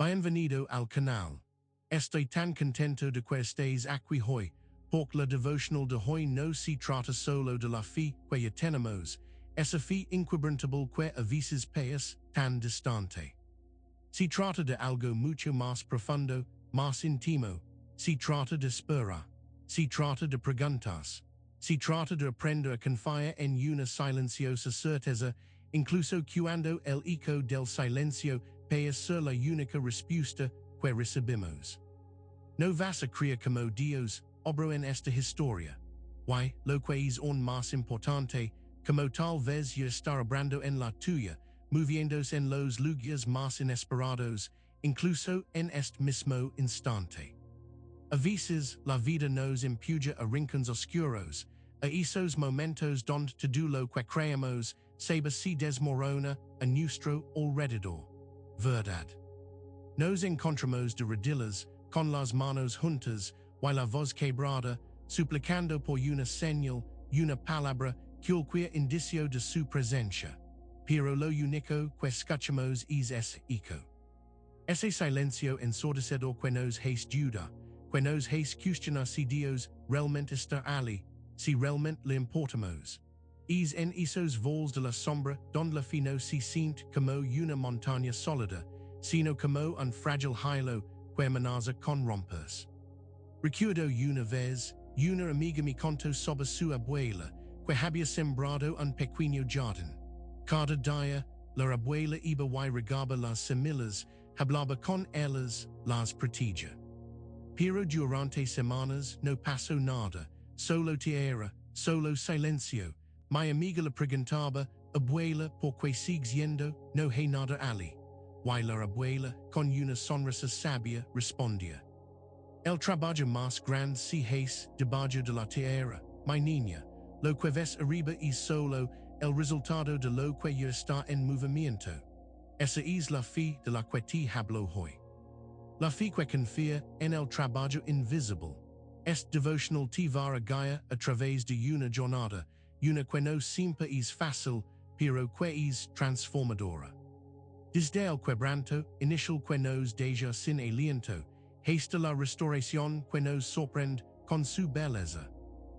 Bienvenido al canal. Estoy tan contento de que estéis aquí hoy, porque la devocional de hoy no se trata solo de la fe que ya tenemos, esa fe inquebrantable que a veces parece tan distante. Se trata de algo mucho más profundo, más íntimo. Se trata de esperar. Se trata de preguntas. Se trata de aprender a confiar en una silenciosa certeza, incluso cuando el eco del silencio parece ser la única respuesta que recibimos. No vas a creer como Dios obró en esta historia. Why, lo que es aún más importante, como tal vez ya está obrando en la tuya, moviéndose en los lugares más inesperados, incluso en este mismo instante. A veces, la vida nos empuja a rincones oscuros, a esos momentos donde todo lo que creemos se desmorona a nuestro alrededor. Verdad. Nos encontramos de rodillas, con las manos juntas, y la voz quebrada, suplicando por una señal, una palabra, cualquier indicio de su presencia. Pero lo único que escuchamos es ese eco. Ese silencio ensordecedor que nos hace dudar, que nos hace cuestionar si Dios realmente está allí, si realmente le importamos. Es en esos vols de la sombra donde la fe no se siente como una montaña sólida, sino como un frágil hilo que amenaza con romperse. Recuerdo una vez, una amiga me contó sobre su abuela, que había sembrado un pequeño jardín. Cada día, la abuela iba y regaba las semillas, hablaba con ellas, las protegía. Pero durante semanas no pasó nada, solo tierra, solo silencio. Mi amiga le preguntaba, abuela, ¿por qué sigues yendo? No hay nada allí. Y la abuela, con una sonrisa sabia, respondía: el trabajo más grande se hace debajo de la tierra, mi niña. Lo que ves arriba es solo el resultado de lo que ya está en movimiento. Esa es la fe de la que te hablo hoy. La fe que confía en el trabajo invisible. Este devotional te va a guiar a través de una jornada, una que no siempre es fácil, pero que es transformadora. Desde el quebranto inicial que nos deja sin aliento, hasta la restauración que nos sorprende con su belleza.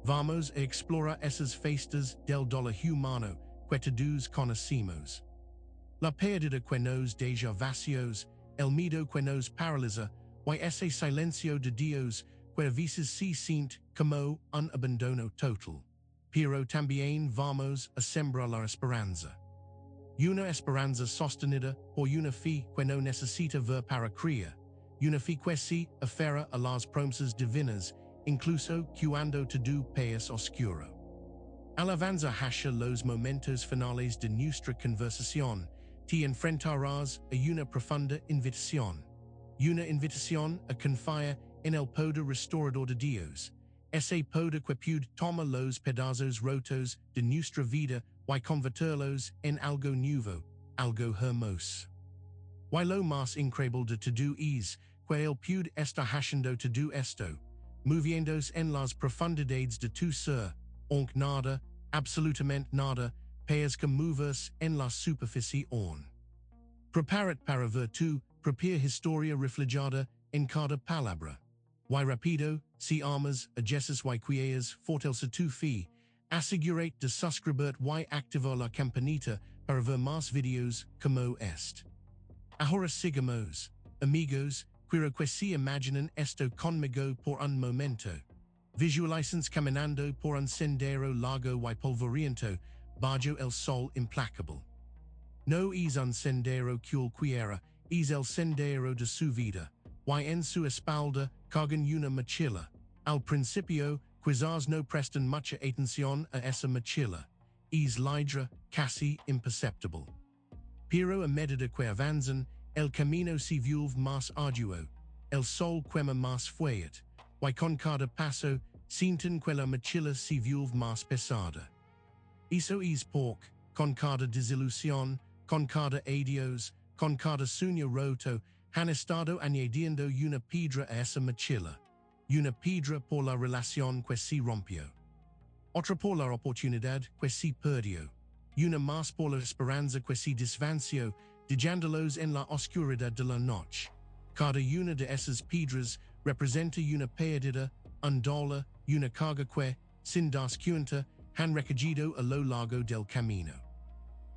Vamos a explorar esas facetas del dolor humano que todos conocemos. La pérdida que nos deja vacíos, el miedo que nos paraliza, y ese silencio de Dios que a veces se siente como un abandono total. Pero también vamos a sembrar la esperanza. Una esperanza sostenida por una fe que no necesita ver para creer. Una fe que se aferra a las promesas divinas, incluso cuando todo parece oscuro. Alabanza hacia los momentos finales de nuestra conversación, te enfrentarás a una profunda invitación. Una invitación a confiar en el poder restaurador de Dios. Ese poder que puede tomar los pedazos rotos de nuestra vida y convertirlos en algo nuevo, algo hermoso. Y lo más increíble de todo es que él puede estar haciendo todo esto, moviéndose en las profundidades de tu ser, aunque nada, absolutamente nada, parezca moverse en la superficie aún. Prepárate para ver tu propia historia reflejada en cada palabra. Y rápido, si amas a Jesús y quieres fortalecer tu fe, asegúrate de suscribirte y activar la campanita para ver más videos como este. Ahora sigamos, amigos, quiero que se imaginen esto conmigo por un momento. Visualicen caminando por un sendero largo y polvoriento, bajo el sol implacable. No es un sendero cualquiera, es el sendero de su vida, y en su espalda cargan una mochila. Al principio, quizás no prestan mucha atención a esa mochila. Es ligeira, casi imperceptible. Pero a medida que avanzan, el camino se vuelve más arduo, el sol quema más fuerte, y con cada paso, sienten que la mochila se vuelve más pesada. Eso es porque, con cada desilusión, con cada adiós, con cada sueño roto, han estado añadiendo una piedra a esa mochila. Una piedra por la relación que se rompió. Otra por la oportunidad que se perdió. Una más por la esperanza que se desvanció, dejándolos en la oscuridad de la noche. Cada una de esas piedras representa una pérdida, un dolor, una carga que, sin das cuenta, han recogido a lo largo del camino.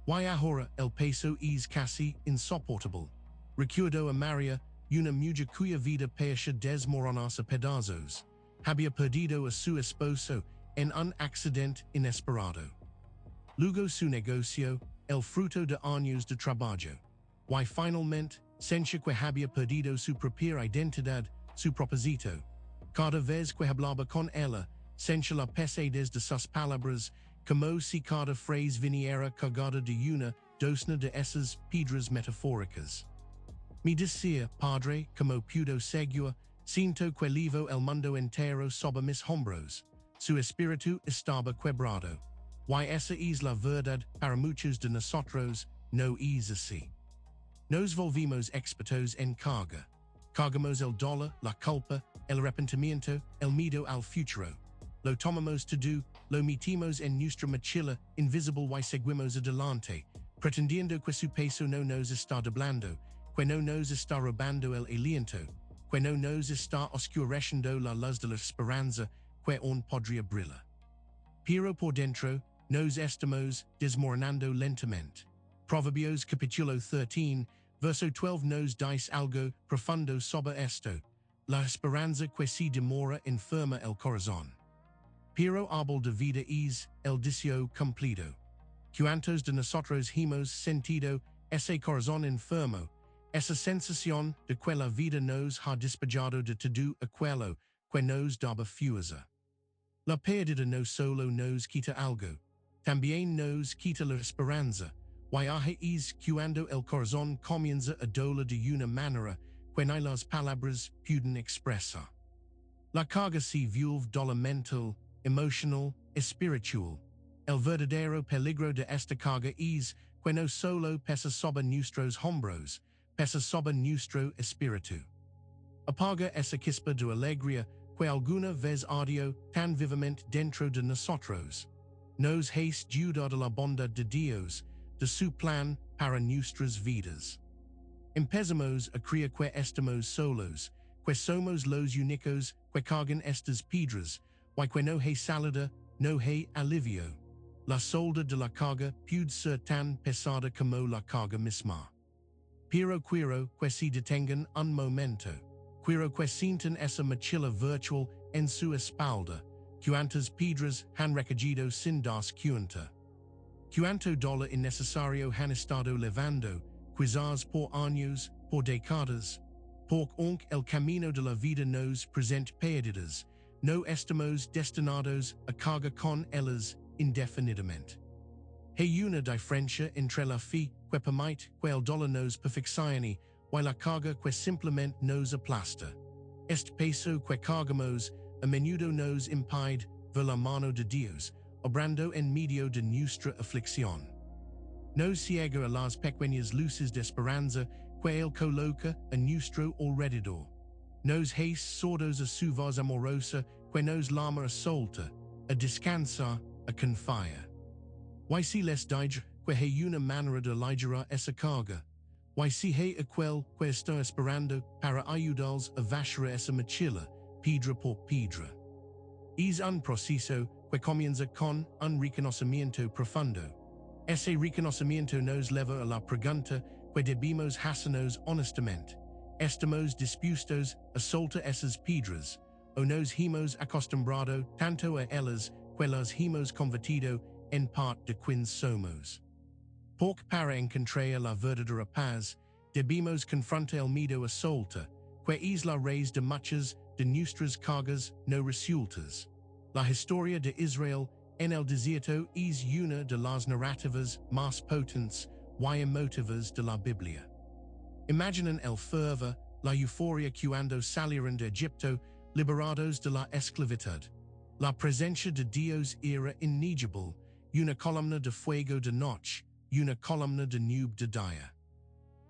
Y ahora el peso es casi insoportable. Recuerdo a María, una mujer cuya vida parecía desmoronarse a pedazos. Había perdido a su esposo en un accidente inesperado. Luego su negocio, el fruto de años de trabajo. Y finalmente, sentía que había perdido su propia identidad, su propósito. Cada vez que hablaba con ella, sentía la pesadez de sus palabras, como si cada frase viniera cargada de una docena de esas piedras metafóricas. Me decía, Padre, como puedo seguir, siento que levo el mundo entero sobre mis hombros. Su espíritu estaba quebrado. Y esa es la verdad para muchos de nosotros, no es así. Nos volvimos expertos en carga. Cargamos el dolor, la culpa, el arrepentimiento, el miedo al futuro. Lo tomamos todo, lo metimos en nuestra mochila invisible y seguimos adelante, pretendiendo que su peso no nos está doblando, que no nos está robando el aliento, que no nos está oscureciendo la luz de la esperanza que aún podría brillar. Pero por dentro, nos estamos desmoronando lentamente. Proverbios capítulo 13, verso 12 nos dice algo profundo sobre esto. La esperanza que se demora enferma el corazón. Pero árbol de vida es el deseo cumplido. ¿Cuántos de nosotros hemos sentido ese corazón enfermo, esa sensación de que la vida nos ha despejado de todo aquello que nos daba fuerza? La pérdida no solo nos quita algo, también nos quita la esperanza, y ahí es cuando el corazón comienza a doler de una manera que ni las palabras pueden expresar. La carga se vuelve dolor mental, emocional, espiritual. El verdadero peligro de esta carga es que no solo pesa sobre nuestros hombros, pesa sobre nuestro espíritu. Apaga esa chispa de alegría que alguna vez ardió tan vivamente dentro de nosotros. Nos hace dudar de la bondad de Dios, de su plan para nuestras vidas. Empezamos a creer que estamos solos, que somos los únicos que cargan estas piedras, y que no hay salida, no hay alivio. La solda de la carga puede ser tan pesada como la carga misma. Pero quiero que se detengan un momento. Quiero que sientan esa mochila virtual en su espalda, cuantas piedras han recogido sin das cuenta. Cuánto dolor innecesario han estado levando, quizás por años, por décadas. Porque el camino de la vida nos presenta pérdidas, no estamos destinados a cargar con ellas indefinidamente. Hay una diferencia entre la fe que permite que el dolor nos perfeccione y la carga que simplemente nos aplasta. Este peso que cargamos a menudo nos impide ver la mano de Dios, obrando en medio de nuestra aflicción. Nos ciega a las pequeñas luces de esperanza que Él coloca a nuestro alrededor. Nos hace sordos a su voz amorosa que nos llama a soltar, a descansar, a confiar. Y si les digo que hay una manera de aligerar esa carga, y si hay aquel que está esperando para ayudarles a vaciar esa mochila, piedra por piedra. Es un proceso que comienza con un reconocimiento profundo. Ese reconocimiento nos lleva a la pregunta que debemos hacernos honestamente. ¿Estamos dispuestos a soltar esas piedras, o nos hemos acostumbrado tanto a ellas que las hemos convertido en parte de quienes somos? Porque para encontrar la verdadera paz, debemos confrontar el miedo a soltar, que es la raíz de muchas de nuestras cargas no resueltas. La historia de Israel en el desierto es una de las narrativas más potentes y emotivas de la Biblia. Imaginen el fervor, la euforia cuando salieron de Egipto liberados de la esclavitud. La presencia de Dios era innegable, una columna de fuego de noche, una columna de nube de día.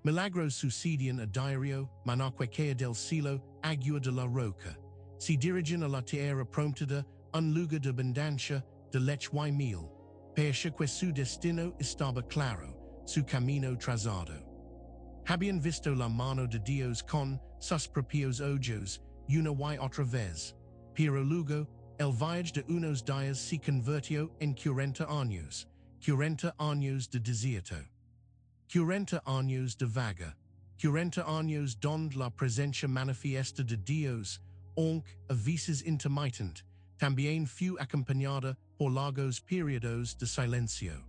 Milagros sucedían a diario, maná que cae del cielo, agua de la roca. Se dirigen a la tierra prometida, un lugar de abundancia, de leche y miel. Parecía que su destino estaba claro, su camino trazado. Habían visto la mano de Dios con sus propios ojos, una y otra vez. Pero luego, el viaje de unos días se convirtió en 40 años de desierto. 40 años de vaga. 40 años donde la presencia manifiesta de Dios, aunque a veces intermitente, también fue acompañada por largos periodos de silencio.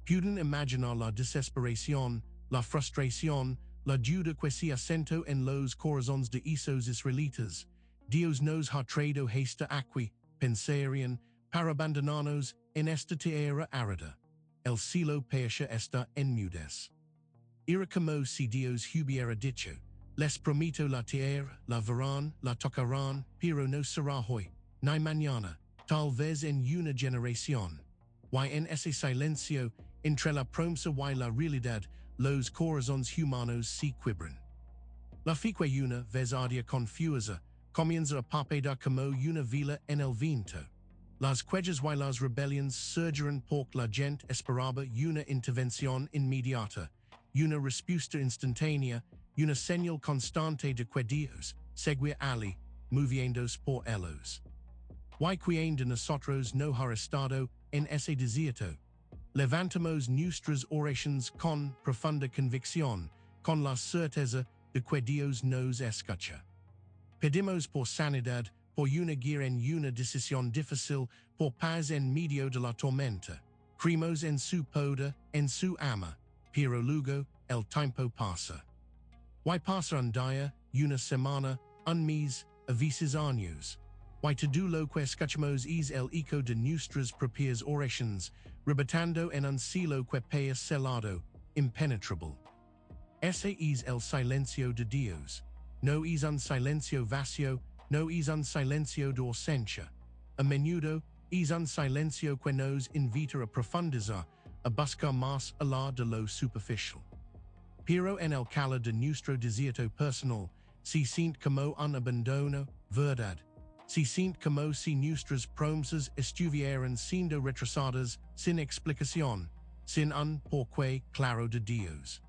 Pueden imaginar la desesperación, la frustración, la duda que se asentó en los corazones de esos israelitas. Dios nos ha traído hasta aquí, pensarían, para abandonarnos en esta tierra árida. El cielo parece está en mudez. Era como si Dios hubiera dicho, les prometo la tierra, la verán, la tocarán, pero no será hoy, ni mañana, tal vez en una generación. Y en ese silencio, entre la promesa y la realidad, los corazones humanos se quiebran. La fe que una vez ardía confusa, comienza a parpadear como una vela en el viento. Las quejas y las rebeliones surgirán porque la gente esperaba una intervención inmediata, una respuesta instantánea, una señal constante de que Dios seguía allí, moviéndose por ellos. Y quien de nosotros no ha estado en ese desierto. Levantamos nuestras oraciones con profunda convicción, con la certeza de que Dios nos escucha. Pedimos por sanidad, por una guía en una decisión difícil, por paz en medio de la tormenta. Creemos en su poder, en su ama, pero luego el tiempo pasa. Y pasa un día, una semana, un mes, a veces años. Y todo lo que escuchamos es el eco de nuestras propias oraciones, rebotando en un cielo que parece celado, impenetrable. Ese es el silencio de Dios. No es un silencio vacío, no es un silencio de ausencia. A menudo, es un silencio que nos invita a profundizar, a buscar más allá de lo superficial. Pero en el calor de nuestro desierto personal, se siente como un abandono, verdad. Se siente como si nuestras promesas estuvieran siendo retrasadas, sin explicación, sin un porqué claro de Dios.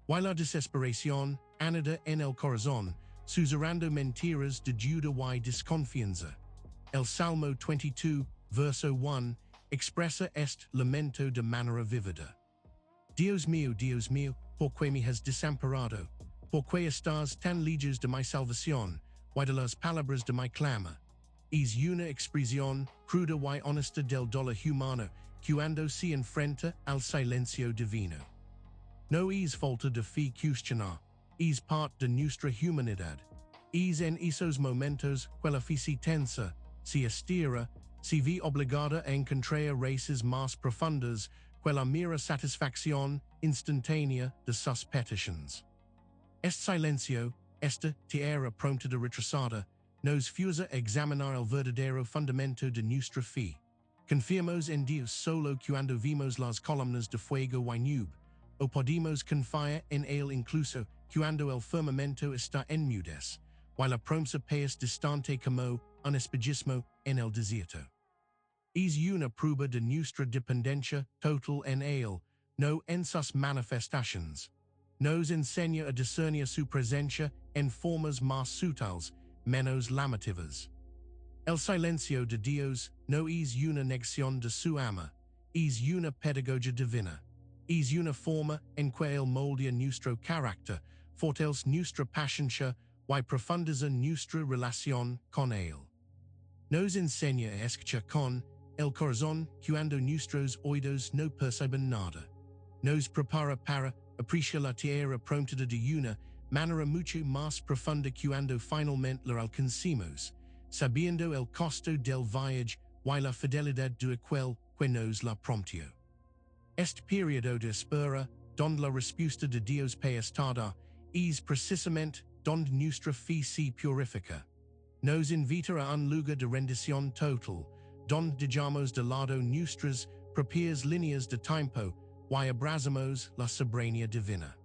Y la desesperación, anida en el corazón, susurrando mentiras de duda y desconfianza. El Salmo 22, verso 1, expresa este lamento de manera vívida. Dios mío, ¿por qué me has desamparado? ¿Por qué estás tan lejos de mi salvación, y de las palabras de mi clama? Es una expresión cruda y honesta del dolor humano, cuando se enfrenta al silencio divino. No es falta de fe cristiana, es parte de nuestra humanidad. Es en esos momentos que la fe se tensa, se estira, se ve obligada a encontrar raíces más profundas que la mera satisfacción instantánea de sus peticiones. Este silencio, esta tierra pronta de retrasada, nos fuerza a examinar el verdadero fundamento de nuestra fe. Confiamos en Dios solo cuando vimos las columnas de fuego y nube, o podemos confiar en Él incluso cuando el firmamento está en mudez, y la promesa parece distante como un espejismo en el desierto. Es una prueba de nuestra dependencia total en Él, no en sus manifestaciones. Nos enseña a discernir su presencia en formas más sutiles, menos llamativas. El silencio de Dios no es una negación de su ama, es una pedagogia divina. Es una forma en que Él moldea nuestro carácter, fortalece nuestra paciencia y profundiza nuestra relación con Él. Nos enseña a escuchar con el corazón cuando nuestros oídos no perciben nada. Nos prepara para apreciar la tierra pronta de una manera mucho más profunda cuando finalmente la alcanzamos, sabiendo el costo del viaje y la fidelidad de aquel que nos la prometió. Este periodo de espera, donde la respuesta de Dios parece tardar, es precisamente donde nuestra fe se purifica. Nos invita a un lugar de rendición total, donde dejamos de lado nuestras propias líneas de tiempo y abrazamos la soberanía divina.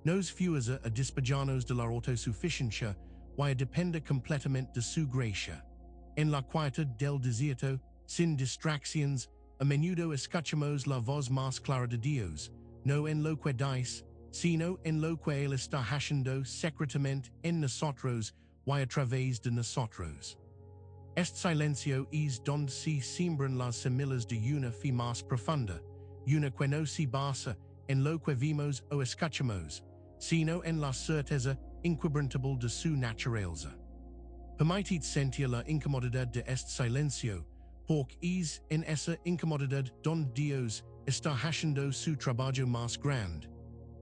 Nos fuerza a despejarnos de la autosuficiencia y a depender completamente de su gracia. En la quietud del desierto, sin distracciones, a menudo escuchamos la voz más clara de Dios, no en lo que dice, sino en lo que él está haciendo secretamente en nosotros y a través de nosotros. Este silencio es donde se siembran las semillas de una fe más profunda, una que no se basa en lo que vimos o escuchamos, sino en la certeza inquebrantable de su naturaleza. Permitid sentir la incomodidad de este silencio, porque es en esa incomodidad donde Dios está haciendo su trabajo más grande,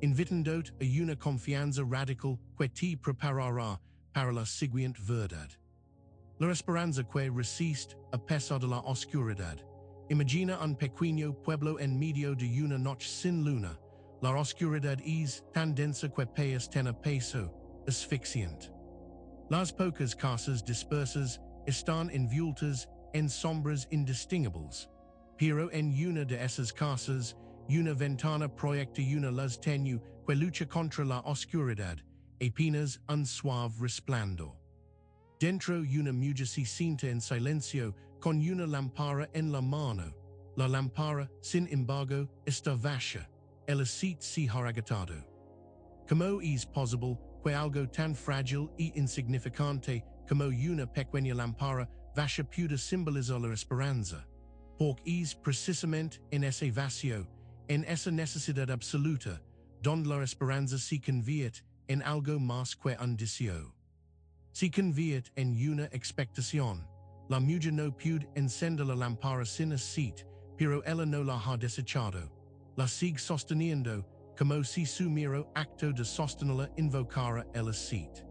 invitándote a una confianza radical que te preparará para la siguiente verdad. La esperanza que resiste a pesar de la oscuridad. Imagina un pequeño pueblo en medio de una noche sin luna. La oscuridad es tan densa que parece tener peso asfixiante. Las pocas casas dispersas están envueltas en sombras indistinguibles, pero en una de esas casas, una ventana proyecta una luz tenue que lucha contra la oscuridad, apenas un suave resplandor. Dentro una mujer se sienta en silencio con una lámpara en la mano. La lámpara, sin embargo, está vacía. El aceite se ha agotado. ¿Cómo es posible que algo tan frágil y insignificante como una pequeña lámpara vacía pueda simbolizar la esperanza? Porque es precisamente en ese vacío, en esa necesidad absoluta, donde la esperanza se convierte en algo más que un deseo. Se convierte en una expectación. La mujer no puede encender la lámpara sin aceite, pero ella no la ha desechado. La sigue sosteniendo, como si su mero acto de sostenerla invocara el aceite.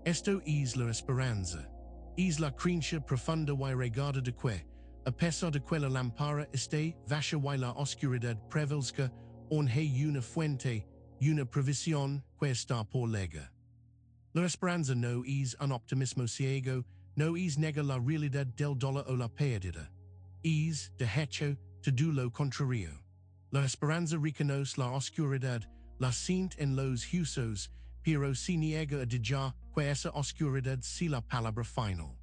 Esto es la esperanza. Es la creencia profunda y arraigada de que, a pesar de que la lámpara esté vacía y la oscuridad prevalezca, aún hay una fuente, una provisión que está por llegar. La esperanza no es un optimismo ciego, no es negar la realidad del dolor o la pérdida. Es, de hecho, todo lo contrario. La esperanza reconoce la oscuridad, la siente en los huesos, pero se niega a dejar que esa oscuridad sea la palabra final.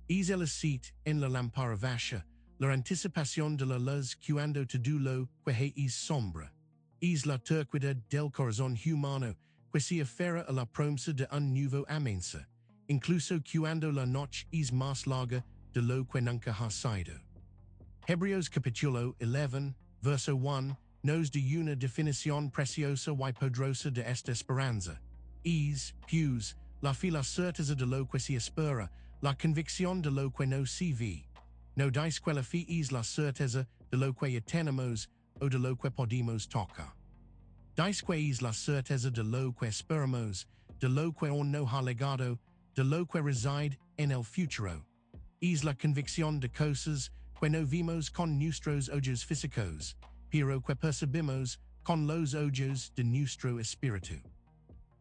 Es el aceite en la lámpara vacía, la anticipación de la luz cuando todo lo que es sombra. Es la terquedad del corazón humano, que se aferra a la promesa de un nuevo comienzo, incluso cuando la noche es más larga de lo que nunca ha sido. Hebreos capítulo 11, verso 1, nos da una definición preciosa y poderosa de esta esperanza. Es, pues, la fe la certeza de lo que se espera, la convicción de lo que no se ve. No dice que la fe es la certeza de lo que ya tenemos o de lo que podemos tocar. Dice que es la certeza de lo que esperamos, de lo que aún no ha llegado, de lo que reside en el futuro. Es la convicción de cosas que no vimos con nuestros ojos físicos, pero que percibimos con los ojos de nuestro espíritu.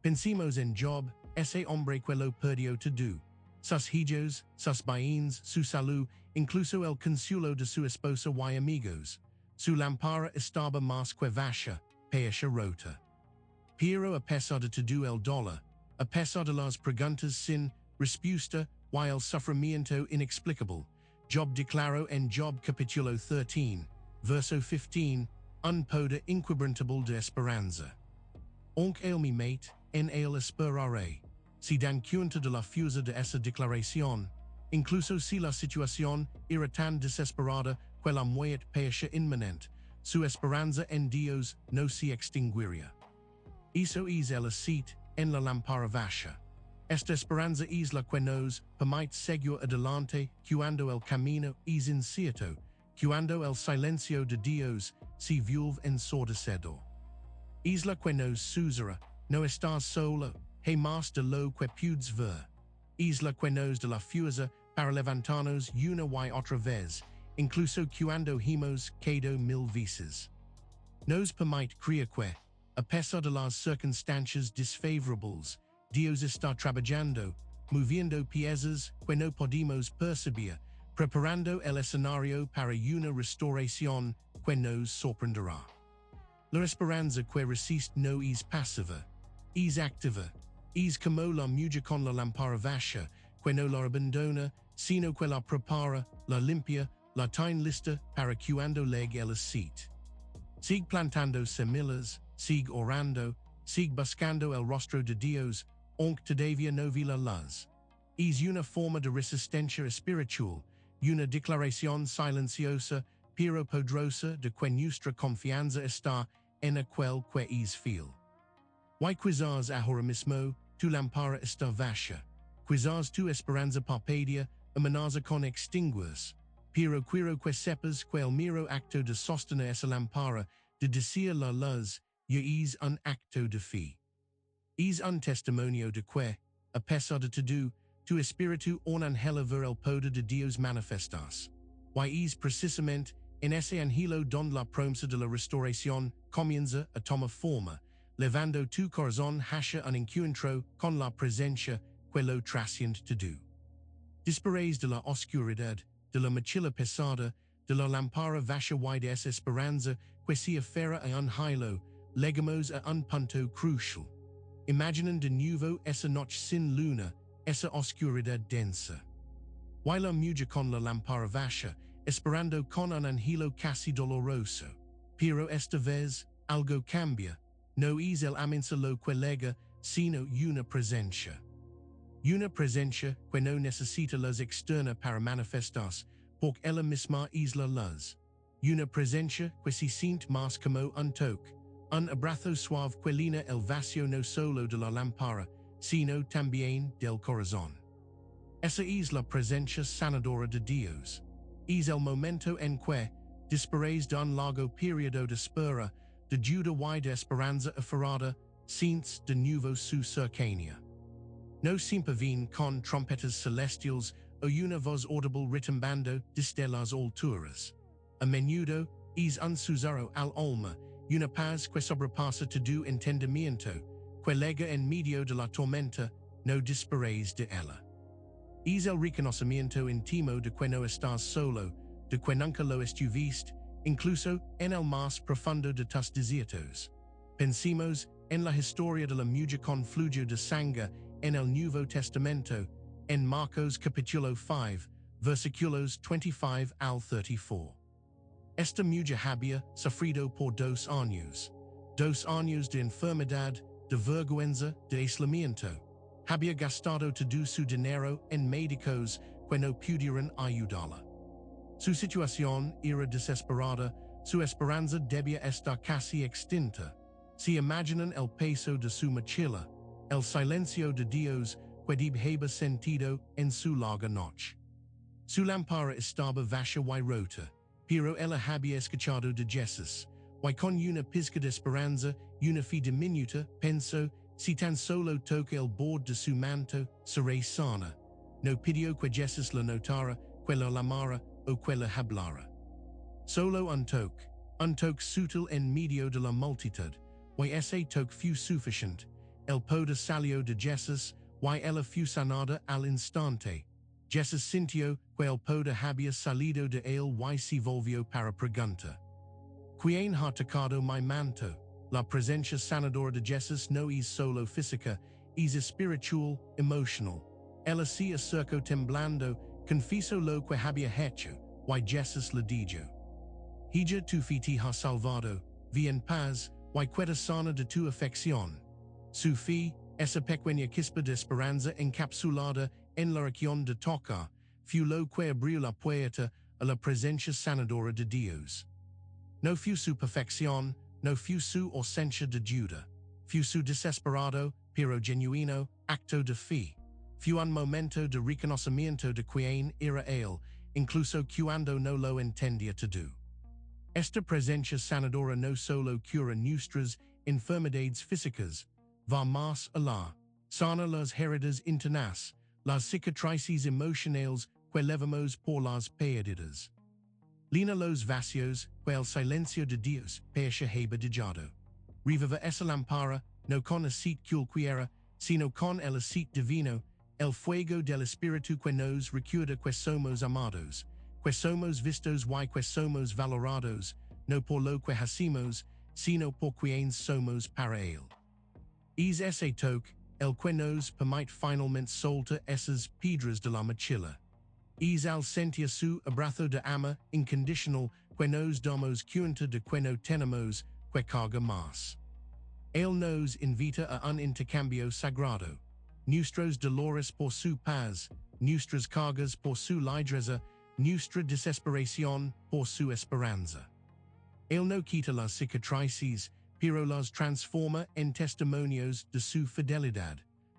Pensemos en Job, ese hombre que lo perdió todo. Sus hijos, sus bienes, su salud, incluso el consuelo de su esposa y amigos. Su lámpara estaba más que vacía, pecha rota. Pero a pesar de todo el dolor, a pesar de las preguntas sin respuesta y el sufrimiento inexplicable, Job declaró en Job capítulo 13, verso 15, un poder inquebrantable de esperanza. Aunque él me mate, en él esperaré. Si dan cuenta de la fuerza de esa declaración, incluso si la situación era tan desesperada que la muerte parecía inminente, su esperanza en Dios no se extinguiría. Eso es el aceite en la lámpara vacía. Esta esperanza es la que nos permite seguir adelante cuando el camino es incierto, cuando el silencio de Dios se vuelve ensordecedor. Es la que nos susurra, no estás solo, hay más de lo que puedes ver. Es la que nos da la fuerza para levantarnos una y otra vez, incluso cuando hemos caído 1000 veces. Nos permite creer que, a pesar de las circunstancias desfavorables, Dios está trabajando, moviendo piezas que no podemos percibir, preparando el escenario para una restauración que nos sorprenderá. La esperanza que resiste no es pasiva, es activa, es como la mujer con la lámpara vacía, que no la abandona, sino que la prepara, la limpia, la tiene lista para cuando llegue el aceite. Sigue plantando semillas, sigue orando, sigue buscando el rostro de Dios, aunque todavía no vi la luz. Es una forma de resistencia espiritual, una declaración silenciosa, pero poderosa de que nuestra confianza está en aquel que es fiel. Y quizás ahora mismo, tu lámpara está vacía, quizás tu esperanza parpadea, amenaza con extinguirse, pero quiero que sepas que el mero acto de sostener esa lámpara, de decir la luz, ya es un acto de fe. Es un testimonio de que, a pesar de todo, tu espíritu aún anhela ver el poder de Dios manifestarse. Y es precisamente en ese anhelo donde la promesa de la restauración comienza a tomar forma, levando tu corazón hacia un encuentro con la presencia que lo trasciende todo. Después de la oscuridad, de la mochila pesada, de la lámpara vacía y de esa esperanza que se aferra a un hilo, llegamos a un punto crucial. Imaginen de nuevo esa noche sin luna, esa oscuridad densa. Y la mujer con la lámpara vacía, esperando con un anhelo casi doloroso. Pero esta vez, algo cambia. No es el amensa lo que lega, sino una presencia. Una presencia que no necesita luz externa para manifestarse, porque ella misma es la luz. Una presencia que se siente más como un toque, un abrazo suave que llena el vacío no solo de la lámpara, sino también del corazón. Esa es la presencia sanadora de Dios. Es el momento en que, después de un largo periodo de espera, de duda y de esperanza aferrada, sientes de nuevo su cercanía. No siempre viene con trompetas celestiales o una voz audible retumbando desde las alturas. A menudo, es un susurro al alma, una paz que sobrepasa todo entendimiento, que llega en medio de la tormenta, no después de ella. Es el reconocimiento íntimo de que no estás solo, de que nunca lo estuviste, incluso en el más profundo de tus desiertos. Pensemos en la historia de la mujer con flujo de sangre en el Nuevo Testamento, en Marcos capítulo 5, versículos 25 al 34. Esta mujer había sufrido por 2 años de enfermedad, de vergüenza, de aislamiento. Había gastado todo su dinero en médicos que no pudieron ayudarla. Su situación era desesperada, su esperanza debía estar casi extinta. Se imaginan el peso de su mochila, el silencio de Dios que debía sentido en su larga noche. Su lámpara estaba vacía y rota, pero ella había escuchado de Jesús, y con una pizca de esperanza, una fe diminuta, pensó, si tan solo toca el borde de su manto, seré sana. No pidió que Jesús la notara, que la llamara, o que la hablara. Solo un toque sutil en medio de la multitud, y ese toque fue suficiente. El poder salió de Jesús, y ella fue sanada al instante. Jesús sintió que el poder había salido de él y se volvió para preguntar: ¿Quién ha tocado mi manto? La presencia sanadora de Jesús no es solo física, es espiritual, emocional. Ella se acercó temblando, confesó lo que había hecho, y Jesús le dijo: Hija, tu fe te ha salvado, ve en paz, y queda sana de tu afección. Su fe, esa pequeña chispa de esperanza encapsulada en la oración de tocar, fue lo que abrió la puerta a la presencia sanadora de Dios. No fue su perfección, no fue su ausencia de duda, fue su desesperado, pero genuino, acto de fe. Fue un momento de reconocimiento de quién era él, incluso cuando no lo entendía todo. Esta presencia sanadora no solo cura nuestras enfermedades físicas, va más allá, sana las heridas internas, las cicatrices emocionales que llevamos por las pérdidas. Llena los vacíos que el silencio de Dios percha heba dejado. Reviva esa lámpara, no con aceite cualquiera, sino con el aceite divino, el fuego del Espíritu que nos recuerda que somos amados, que somos vistos y que somos valorados, no por lo que hacemos, sino por quien somos para él. Es ese toque, el que nos permite finalmente soltar esas piedras de la mochila. Es al sentir su abrazo de amor incondicional que nos damos cuenta de que no tenemos que cargar más. Él nos invita a un intercambio sagrado. Nuestros dolores por su paz, nuestras cargas por su ligereza, nuestra desesperación por su esperanza. Él no quita las cicatrices, pero las transforma en testimonios de su fidelidad.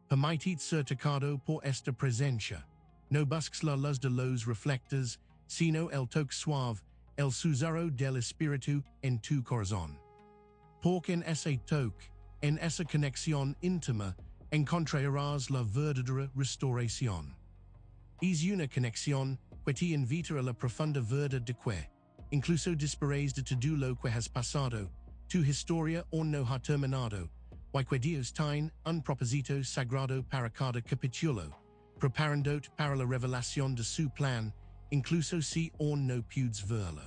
Permitid ser tocado por esta presencia. No busques la luz de los reflectores, sino el toque suave, el susurro del espíritu en tu corazón. Porque en ese toque, en esa conexión íntima, encontrarás la verdadera restauración. Es una conexión que te invita a la profunda verdad de que, incluso después de todo lo que has pasado, tu historia aún no ha terminado, y que Dios tiene un propósito sagrado para cada capítulo, preparándote para la revelación de su plan, incluso si aún no puedes verlo.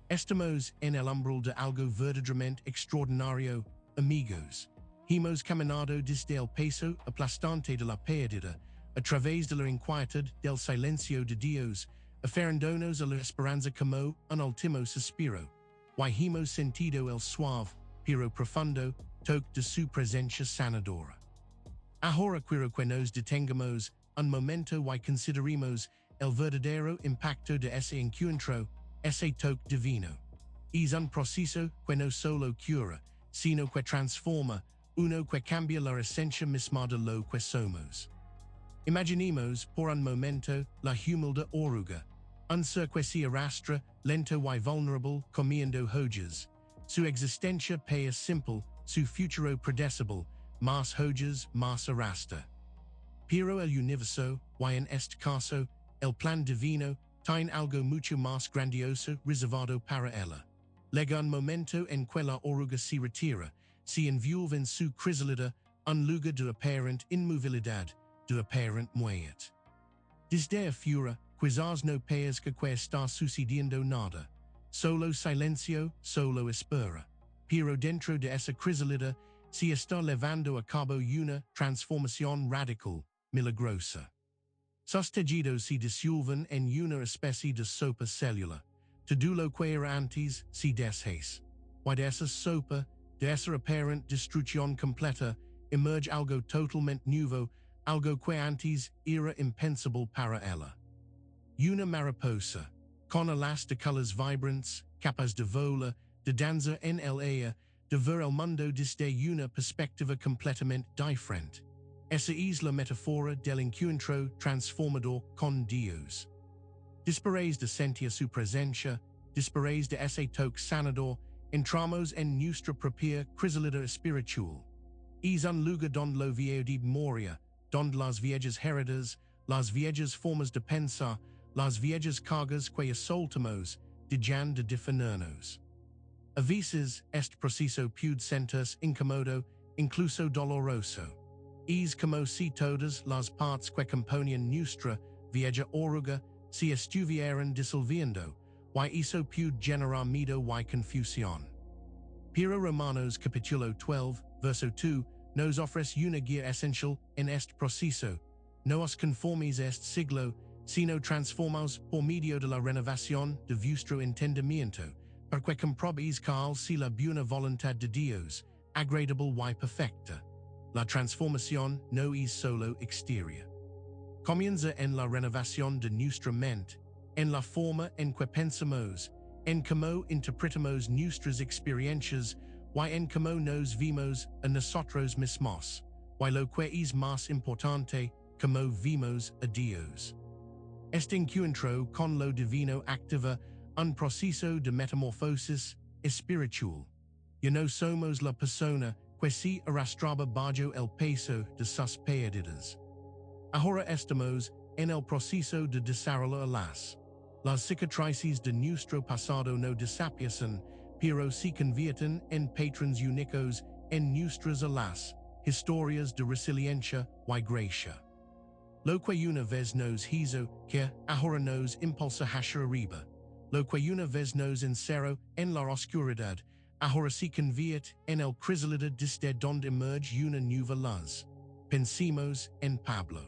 Estamos en el umbral de algo verdaderamente extraordinario, amigos. Hemos caminado desde el peso aplastante de la pérdida, a través de la inquietud del silencio de Dios, aferrándonos a la esperanza como un último suspiro, y hemos sentido el suave, pero profundo, toque de su presencia sanadora. Ahora quiero que nos detengamos un momento y consideremos el verdadero impacto de ese encuentro, ese toque divino. Es un proceso que no solo cura, sino que transforma, uno que cambia la esencia misma de lo que somos. Imaginemos por un momento la humilde oruga, un ser que se arrastra, lento y vulnerable, comiendo hojas. Su existencia es simple, su futuro predecible, más hojas, más arrastra. Pero el universo, y en este caso, el plan divino, tiene algo mucho más grandioso reservado para ella. Llega un momento en que la oruga se retira, se envuelve en su crisalida, un lugar de aparente inmovilidad, de aparente muerte. Desde afuera, quizás no parezca que está sucediendo nada. Solo silencio, solo espera. Pero dentro de esa crisalida, se está llevando a cabo una transformación radical, milagrosa. Sus tejidos se disuelven en una especie de sopa celular. Todo lo que era antes se deshace. Y de esa sopa, de esa aparente destrucción completa, emerge algo totalmente nuevo, algo que antes era impensable para ella. Una mariposa, con alas de colores vibrantes, capaz de volar, de danzar en el aire, de ver el mundo desde una perspectiva completamente diferente. Esa es la metáfora del encuentro transformador con Dios. Después de sentir su presencia, después de ese toque sanador, entramos en nuestra propia crisalida espiritual. Es un lugar donde lo viejo de memoria, donde las viejas heridas, las viejas formas de pensar, las viejas cargas que soltamos, dejan de definirnos. A veces, este proceso puede sentirse incómodo, incluso doloroso. Es como si todas las partes que componen nuestra vieja oruga se estuvieran disolviendo, y eso puede generar miedo y confusión. Pero Romanos capítulo 12, verso 2, nos ofrece una guía esencial en este proceso. No os conforméis a este siglo, sino transformaos por medio de la renovación de vuestro entendimiento, para que comprobéis cuál sea la buena voluntad de Dios, agradable y perfecta. La transformación no es solo exterior. Comienza en la renovación de nuestra mente, en la forma en que pensamos, en cómo interpretamos nuestras experiencias, y en cómo nos vimos a nosotros mismos, y lo que es más importante, cómo vimos a Dios. Este encuentro con lo divino activa un proceso de metamorfosis espiritual. Ya no somos la persona que se arrastraba bajo el peso de sus pérdidas. Ahora estamos en el proceso de desarrollo alas. Las cicatrices de nuestro pasado no desaparecen, pero se convierten en patrones únicos en nuestras alas, historias de resiliencia y gracia. Lo que una vez nos hizo que ahora nos impulsa hacia arriba. Lo que una vez nos encerró en la oscuridad, ahora se convierte en el crisalida desde donde emerge una nueva luz. Pensemos en Pablo.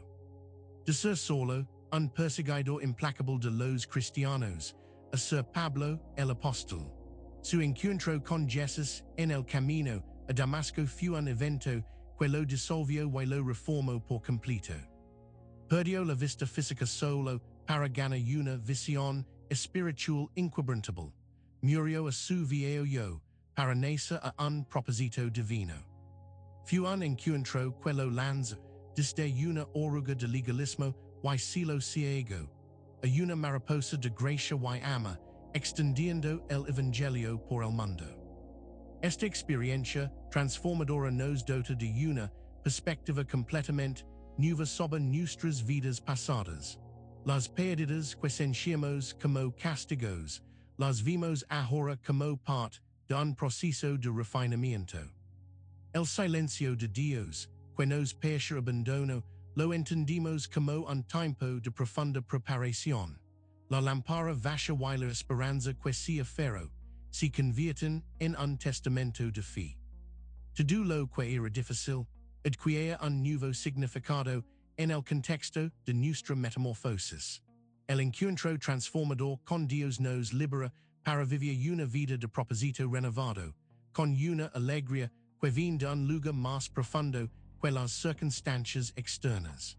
De ser solo, un perseguidor implacable de los cristianos, a ser Pablo el apóstol. Su encuentro con Jesús en el camino a Damasco fu un evento que lo dissolvió y lo reformó por completo. Perdió la vista física solo para ganar una visión espiritual inquebrantable. Murió a su viejo yo para nacer a un propósito divino. Fu un encuentro que lo lanza desde una oruga de legalismo y cielo ciego a una mariposa de gracia y ama, extendiendo el evangelio por el mundo. Esta experiencia transformadora nos dota de una perspectiva completamente nueva sobre nuestras vidas pasadas. Las perdidas que sentimos como castigos, las vimos ahora como parte de un proceso de refinamiento. El silencio de Dios, que nos percha abandono, lo entendimos como un tiempo de profunda preparación. La lámpara vasha y la esperanza que se aferró, se convierten en un testamento de fe. Todo lo que era difícil, adquiere un nuevo significado en el contexto de nuestra metamorfosis. El encuentro transformador con Dios nos libera para vivir una vida de propósito renovado, con una alegría que viene de un lugar más profundo que las circunstancias externas.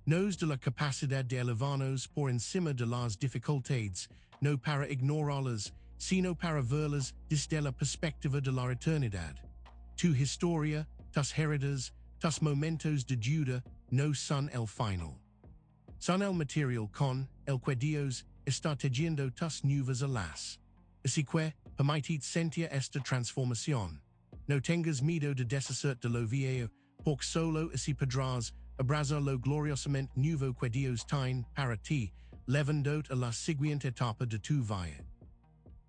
Nos da la capacidad de elevarnos por encima de las dificultades, no para ignorarlas, sino para verlas desde la perspectiva de la eternidad. Tu historia, tus heridas, tus momentos de duda no son el final. Son el material con el que Dios está tejiendo tus nuevas alas. Así que, permitid sentir esta transformación. No tengas miedo de deshacer de lo viejo, porque solo así podrás abrazar lo gloriosamente nuevo que Dios tiene para ti, levándote a la siguiente etapa de tu vida.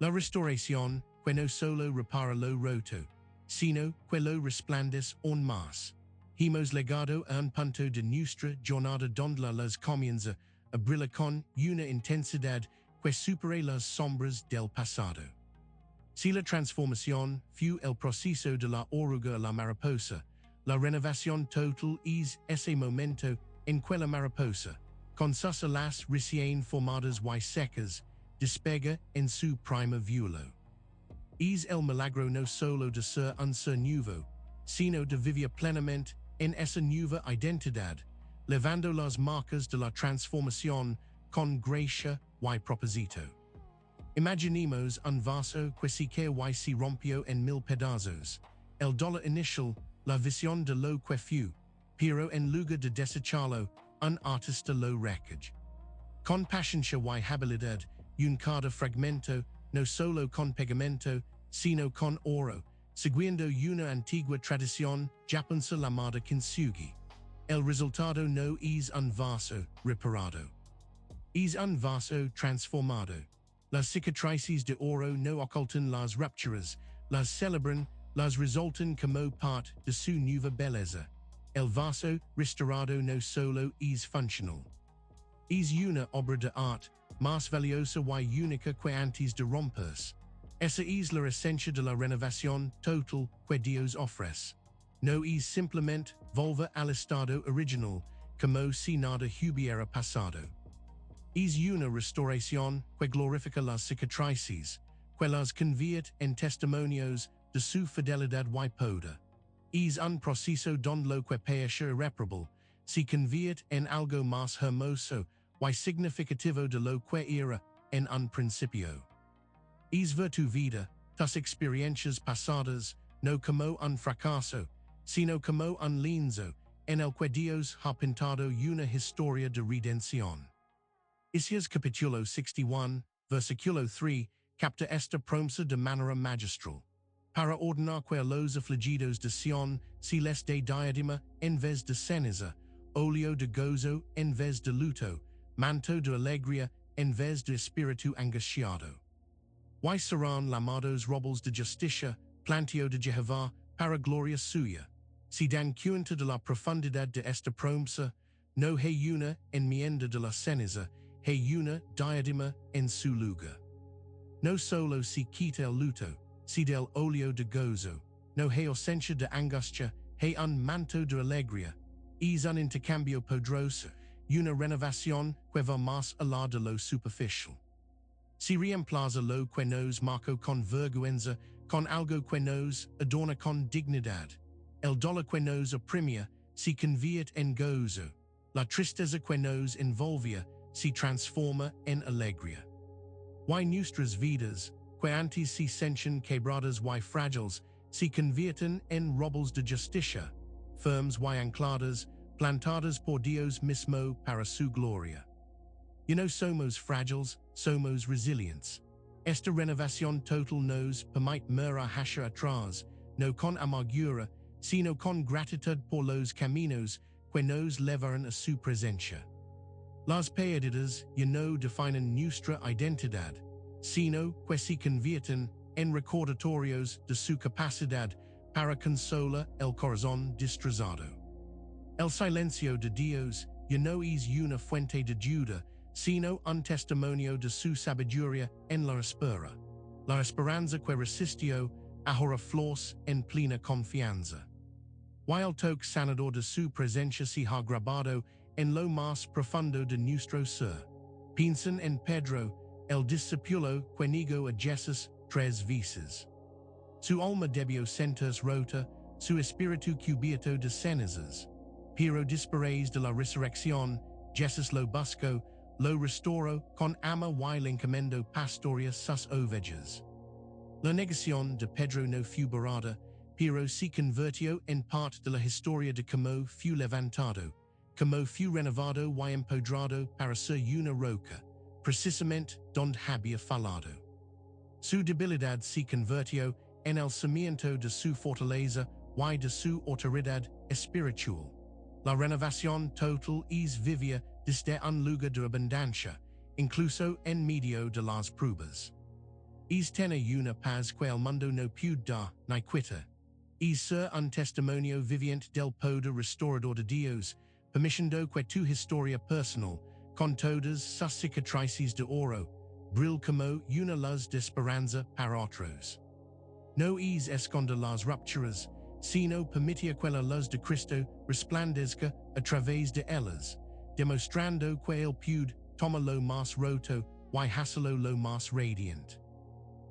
La restauración, que no solo repara lo roto, sino que lo resplandece aún más. Hemos llegado a un punto de nuestra jornada donde las comienza a brillar con una intensidad que supera las sombras del pasado. Si la transformación fue el proceso de la oruga a la mariposa, la renovación total es ese momento en que la mariposa, con sus alas recién formadas y secas, despega en su primer vuelo. Es el milagro no solo de ser un ser nuevo, sino de vivir plenamente en esa nueva identidad, levando las marcas de la transformación con gracia y propósito. Imaginemos un vaso que se que y se rompió en mil pedazos. El dolor inicial, la visión de lo que fue, pero en lugar de desecharlo, un artista lo recage. Con paciencia y habilidad, un cada fragmento, no solo con pegamento, sino con oro, siguiendo una antigua tradición japonesa llamada kintsugi. El resultado no es un vaso reparado. Es un vaso transformado. Las cicatrices de oro no ocultan las rupturas, las celebran, las resultan como parte de su nueva belleza. El vaso restaurado no solo es funcional. Es una obra de arte más valiosa y única que antes de romperse. Esa es la esencia de la renovación total que Dios ofrece. No es simplemente volver al estado original, como si nada hubiera pasado. Es una restauración que glorifica las cicatrices, que las convierte en testimonios de su fidelidad y poder. Es un proceso donde lo que parece irreparable se convierte en algo más hermoso y significativo de lo que era en un principio. Es ver tu vida, tus experiencias pasadas, no como un fracaso, sino como un lienzo en el que Dios ha pintado una historia de redención. Isaías capítulo 61, versículo 3, capta esta promesa de manera magistral. Para ordenar que a los afligidos de Sion se les dé diadema en vez de ceniza, óleo de gozo en vez de luto, manto de alegría en vez de espíritu angustiado. Y serán llamados robles de justicia, plantio de Jehová, para gloria suya. Si dan cuenta de la profundidad de esta promesa, no hay una enmienda de la ceniza, hay una diadema en su lugar. No solo se quita el luto, si del óleo de gozo, no hay ausencia de angustia, hay un manto de alegría, es un intercambio poderoso, una renovación que va más allá de lo superficial. Si reemplaza lo que nos marcó con vergüenza, con algo que nos adorna con dignidad. El dolor que nos oprimía se convierte en gozo. La tristeza que nos envolvía se transforma en alegría. Y nuestras vidas, que antes se sentían quebradas y frágiles, se convierten en robles de justicia, firmes y ancladas, plantadas por Dios mismo para su gloria. Somos frágiles, somos resilientes. Esta renovación total nos permite mirar hacia atrás, no con amargura, sino con gratitud por los caminos que nos llevaron a su presencia. Las pérdidas no definen nuestra identidad, sino que se convierten en recordatorios de su capacidad para consolar el corazón destrozado. El silencio de Dios no es una fuente de ayuda, sino un testimonio de su sabiduría en la espera. La esperanza que resistió ahora florece en plena confianza. Y el toque sanador de su presencia se ha grabado en lo más profundo de nuestro ser. Piensen en Pedro, el discípulo que negó a Jesús 3 veces. Su alma debió sentirse rota, su espíritu cubierto de cenizas. Pero después de la resurrección, Jesús lo buscó, lo restauró con amor y le encomendó pastorear sus ovejas. La negación de Pedro no fue barata, pero se convirtió en parte de la historia de cómo fue levantado, cómo fue renovado y empoderado para ser una roca, precisamente donde había fallado. Su debilidad se convirtió en el cimiento de su fortaleza y de su autoridad espiritual. La renovación total es vivir desde un lugar de abundancia, incluso en medio de las pruebas. Es tener una paz que el mundo no puede dar ni quitar. Es ser un testimonio viviente del poder restaurador de Dios, permitiendo que tu historia personal, con todas sus cicatrices de oro, brille como una luz de esperanza para otros. No es esconder las rupturas, sino permitir que la luz de Cristo resplandezca a través de ellas, demostrando que él puede tomar lo más roto y hacerlo lo más radiante.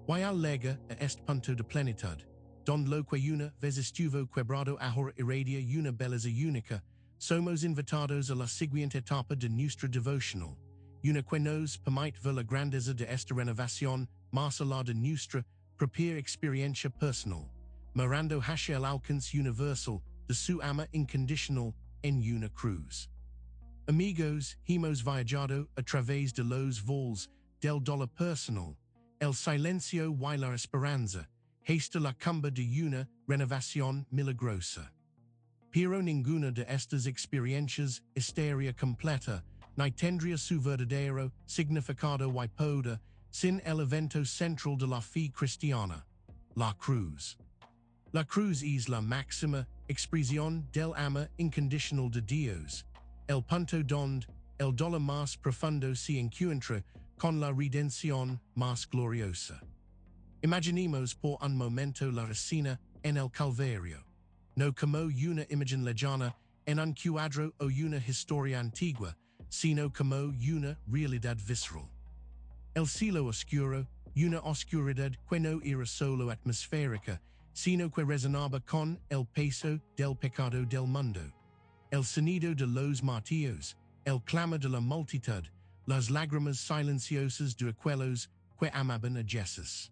Y al llegar a este punto de plenitud, donde lo que una vez estuvo quebrado ahora irradia una belleza única, somos invitados a la siguiente etapa de nuestra devocional, una que nos permite ver la grandeza de esta renovación más allá de nuestra propia experiencia personal, mirando hacia el alcance universal de su amor incondicional en una cruz. Amigos, hemos viajado a través de los vols del dolor personal, el silencio y la esperanza, hasta la cumbre de una renovación milagrosa. Pero ninguna de estas experiencias estaría completa, ni tendría su verdadero significado y poder sin el evento central de la fe cristiana, la cruz. La cruz es la máxima expresión del amor incondicional de Dios, el punto donde el dolor más profundo se encuentra con la redención más gloriosa. Imaginemos por un momento la escena en el Calvario, no como una imagen lejana en un cuadro o una historia antigua, sino como una realidad visceral. El cielo oscuro, una oscuridad que no era solo atmosférica, sino que resonaba con el peso del pecado del mundo. El sonido de los martillos, el clamor de la multitud, las lágrimas silenciosas de aquellos que amaban a Jesús.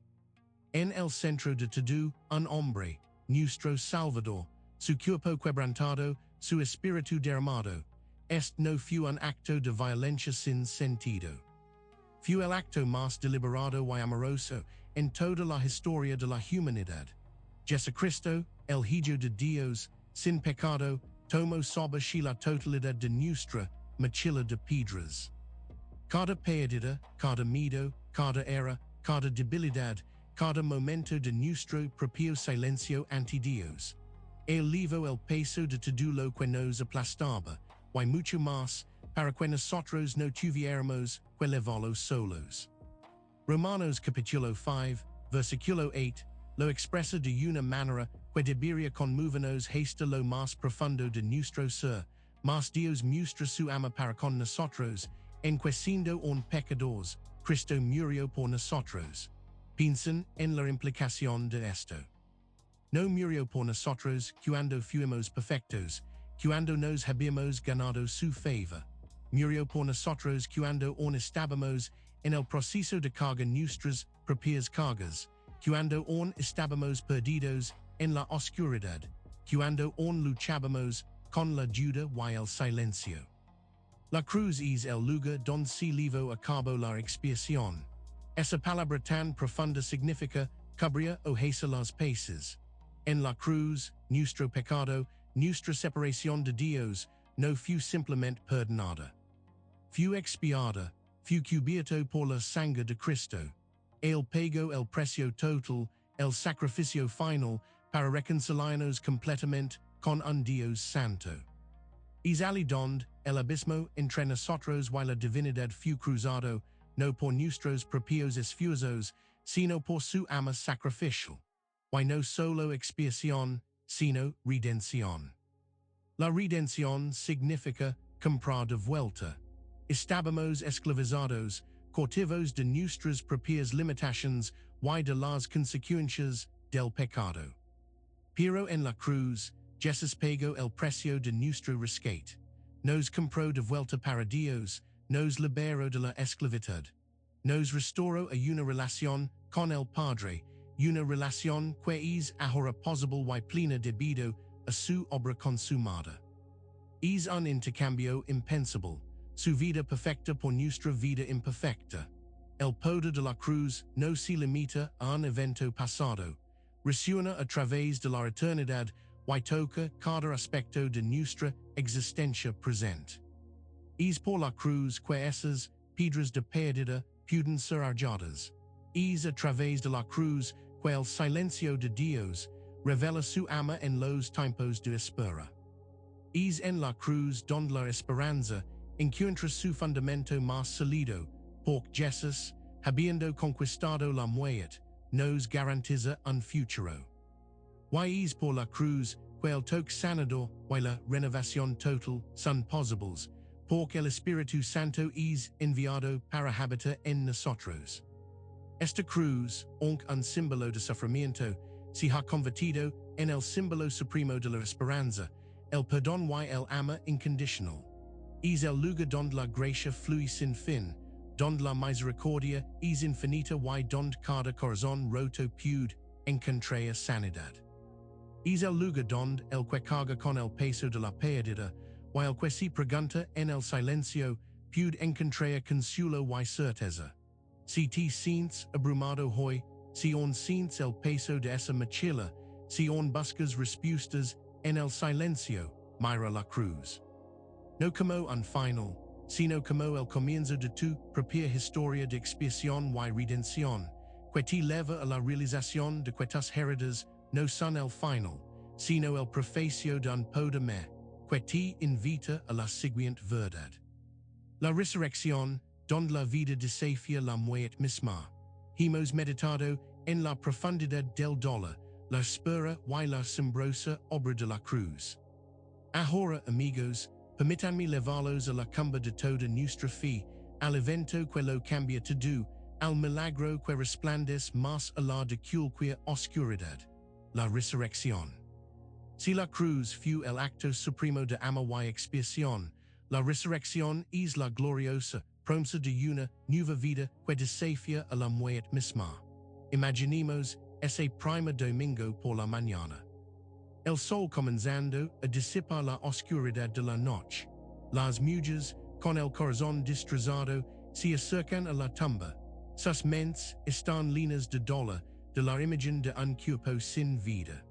En el centro de todo, un hombre, nuestro Salvador, su cuerpo quebrantado, su espíritu derramado. Este no fue un acto de violencia sin sentido. Fue el acto más deliberado y amoroso en toda la historia de la humanidad. Jesucristo, el Hijo de Dios, sin pecado, tomó sobre sí la totalidad de nuestra mochila de piedras. Cada pérdida, cada miedo, cada era, cada debilidad, cada momento de nuestro propio silencio ante Dios. Él llevó el peso de todo lo que nos aplastaba, y mucho más, para que nosotros no tuviéramos que llevarlo solos. Romanos capítulo 5, versículo 8, lo expresa de una manera que debería conmovernos hasta lo más profundo de nuestro ser, mas Dios muestra su amor para con nosotros, en que siendo un pecadores, Cristo murió por nosotros. Piensen en la implicación de esto. No murió por nosotros cuando fuimos perfectos, cuando nos habíamos ganado su favor. Murió por nosotros cuando aún estábamos en el proceso de cargar nuestras propias cargas, cuando aún estábamos perdidos en la oscuridad, cuando aún luchábamos con la duda y el silencio. La cruz es el lugar donde se llevó a cabo la expiación. Esa palabra tan profunda significa cubrir o hacer los peces. En la cruz, nuestro pecado, nuestra separación de Dios, no fue simplemente perdonada. Fue expiada, fue cubierto por la sangre de Cristo. Él pagó el precio total, el sacrificio final, para reconciliarnos completamente con un Dios santo. Es allí donde el abismo entre nosotros y la divinidad fue cruzado, no por nuestros propios esfuerzos, sino por su amor sacrificial. Y no solo expiación, sino redención. La redención significa comprar de vuelta. Estábamos esclavizados, cautivos de nuestras propias limitaciones y de las consecuencias del pecado. Pero en la cruz, Jesús pagó el precio de nuestro rescate. Nos compró de vuelta para Dios, nos liberó de la esclavitud. Nos restauró a una relación con el Padre, una relación que es ahora posible y plena debido a su obra consumada. Es un intercambio impensable, su vida perfecta por nuestra vida imperfecta. El poder de la cruz no se limita a un evento pasado, resuena a través de la eternidad y toca cada aspecto de nuestra existencia presente. Es por la cruz que esas piedras de pérdida pueden ser halladas. Es a través de la cruz que el silencio de Dios revela su amor en los tiempos de espera. Es en la cruz donde la esperanza encuentra su fundamento más sólido, porque Jesús, habiendo conquistado la muerte, nos garantiza un futuro. Y es por la cruz que el toque sanador y la renovación total son posibles, porque el Espíritu Santo es enviado para habitar en nosotros. Esta cruz, aunque un símbolo de sufrimiento, se ha convertido en el símbolo supremo de la esperanza, el perdón y el amor incondicional. Es el lugar donde la gracia fluye sin fin, donde la misericordia es infinita y donde cada corazón roto puede encontrar sanidad. Es el lugar donde el que carga con el peso de la pérdida, y el que se pregunta en el silencio, puede encontrar consuelo y certeza. Si te sientes abrumado hoy, si aún sientes el peso de esa mochila, si aún buscas respuestas en el silencio, mira la cruz. No como un final, sino como el comienzo de tu propia historia de expiación y redención, que te lleva a la realización de que tus heridas no son el final, sino el prefacio de un poder más, que te invita a la siguiente verdad. La resurrección, donde la vida desafía la muerte misma. Hemos meditado en la profundidad del dolor, la espera y la asombrosa obra de la cruz. Ahora, amigos, permítanme llevarlos a la cumbre de toda nuestra fe, al evento que lo cambia todo, al milagro que resplandece más allá de cualquier oscuridad, la resurrección. Si la cruz fue el acto supremo de amor y expiación, la resurrección es la gloriosa promesa de una nueva vida que desafía a la muerte misma. Imaginemos ese primer domingo por la mañana. El sol comenzando a disipar la oscuridad de la noche. Las mujeres, con el corazón destrozado, se acercan a la tumba. Sus mentes están llenas de dolor de la imagen de un cuerpo sin vida.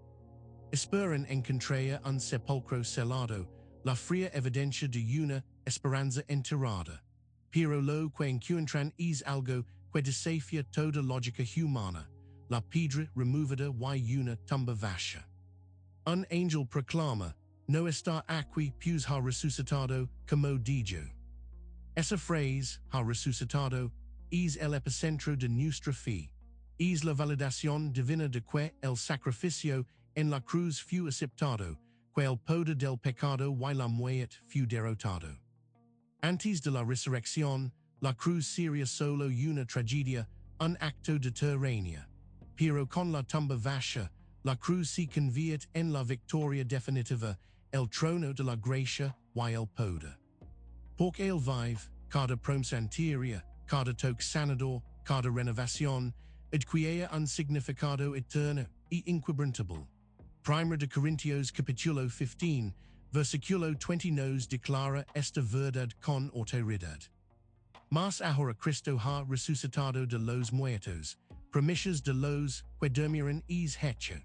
Esperan encontrar un sepulcro celado, la fría evidencia de una esperanza enterrada. Pero lo que encuentran es algo que desafía toda lógica humana, la piedra removida y una tumba vacía. Un ángel proclama, no está aquí pues ha resucitado, como dijo. Esa frase, ha resucitado, es el epicentro de nuestra fe. Es la validación divina de que el sacrificio en la cruz fue aceptado, que el poder del pecado y la muerte fue derrotado. Antes de la resurrección, la cruz sería solo una tragedia, un acto de terrania. Pero con la tumba vasha, la cruz se convierte en la victoria definitiva, el trono de la gracia y el poder. Porque el vive, cada promesa anterior, cada toque sanador, cada renovación, adquiere un significado eterno e inquebrantable. Primera de Corintios capítulo 15, versículo 20 nos declara esta verdad con autoridad. Mas ahora Cristo ha resucitado de los muertos, promesas de los que durmieron es hecho.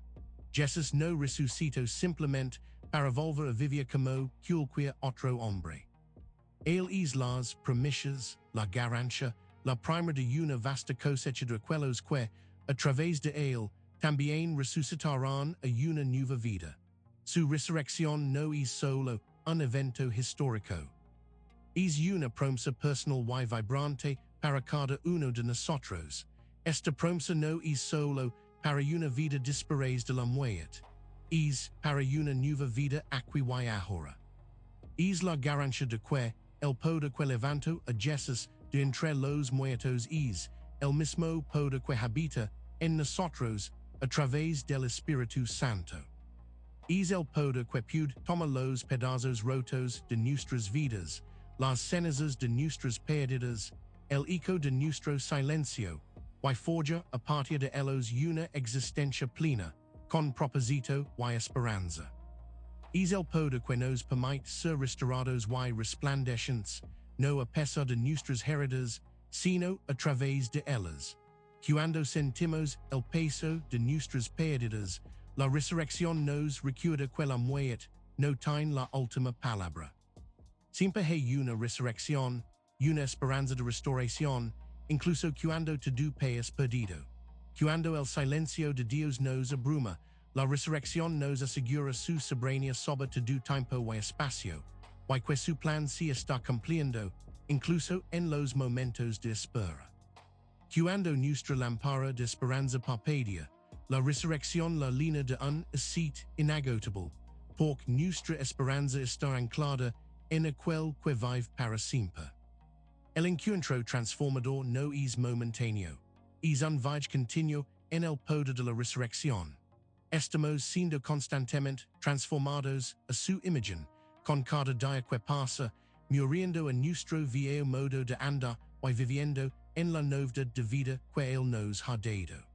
Jesús no resucitó simplemente para volver a vivir como cualquier otro hombre. Él es las promesas, la garantía, la primera de una vasta cosecha de aquellos que, a través de él, también resucitarán a una nueva vida. Su resurrección no es solo un evento histórico. Es una promesa personal y vibrante para cada uno de nosotros. Esta promesa no es solo para una vida después de la muerte. Es para una nueva vida aquí y ahora. Es la garantía de que el poder que levantó a Jesús de entre los muertos es el mismo poder que habita en nosotros a través del Espíritu Santo. Es el poder que puede tomar los pedazos rotos de nuestras vidas, las cenizas de nuestras pérdidas, el eco de nuestro silencio, y forja a partir de ellos una existencia plena, con propósito y esperanza. Es el poder que nos permite ser restaurados y resplandecientes, no a pesar de nuestras heridas, sino a través de ellas. Cuando sentimos el peso de nuestras pérdidas, la resurrección nos recuerda que la muerte no tiene la última palabra. Siempre hay una resurrección, una esperanza de restauración, incluso cuando todo es perdido. Cuando el silencio de Dios nos abruma, la resurrección nos asegura su soberanía sobre todo tiempo y espacio, y que su plan se está cumpliendo, incluso en los momentos de espera. Cuando nuestra lámpara de esperanza parpadea, la resurrección la línea de un aceite inagotable, porque nuestra esperanza está anclada en aquel que vive para siempre. El encuentro transformador no es momentáneo, es un viaje continuo en el poder de la resurrección. Estamos siendo constantemente transformados a su imagen, con cada día que pasa, muriendo a nuestro viejo modo de andar y viviendo en la novedad de vida que Él nos ha dado.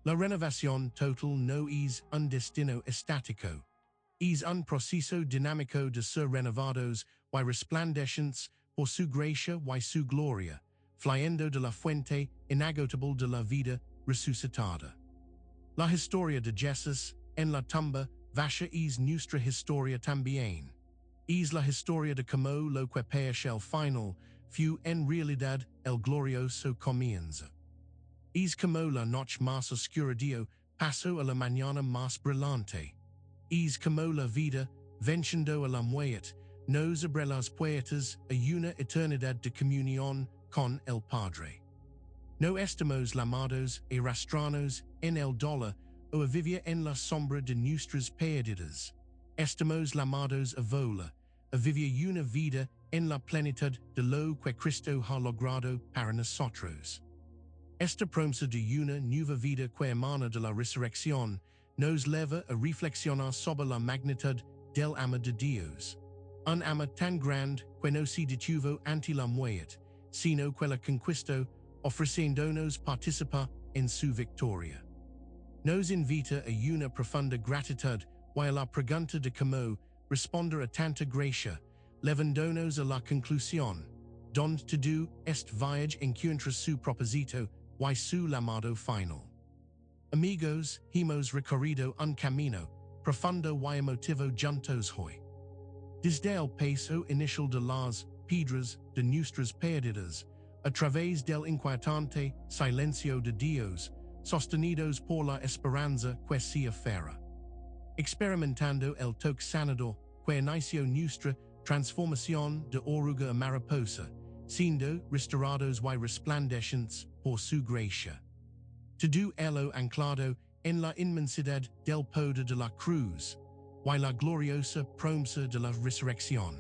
La renovación total no es un destino estático, es un proceso dinámico de ser renovados y resplandecientes por su gracia y su gloria, fluyendo de la fuente inagotable de la vida resucitada. La historia de Jesús en la tumba vacía es nuestra historia también. Es la historia de cómo lo que parece el final fue en realidad el glorioso comienzo. Es como la noche más oscura pasó a la mañana más brillante. Es como la vida, venciendo a la muerte, nos abre las puertas a una eternidad de comunión con el Padre. No estamos llamados a arrastrarnos en el dolor o a vivir en la sombra de nuestras pérdidas. Estamos llamados a volar, a vivir una vida en la plenitud de lo que Cristo ha logrado para nosotros. Esta promesa de una nueva vida que emana de la resurrección nos lleva a reflexionar sobre la magnitud del amor de Dios. Un amor tan grande que no se detuvo ante la muerte, sino que la conquistó, ofreciéndonos participar en su victoria. Nos invita a una profunda gratitud y a la pregunta de cómo responder a tanta gracia, llevándonos a la conclusión, donde todo este viaje encuentra su propósito y su llamado final. Amigos, hemos recorrido un camino profundo y emotivo juntos hoy. Desde el paso inicial de las piedras de nuestras pérdidas, a través del inquietante silencio de Dios, sostenidos por la esperanza que se aferra. Experimentando el toque sanador que inició nuestra transformación de oruga a mariposa, siendo restaurados y resplandecientes por su gracia. Todo ello anclado en la inmensidad del poder de la cruz y la gloriosa promesa de la resurrección.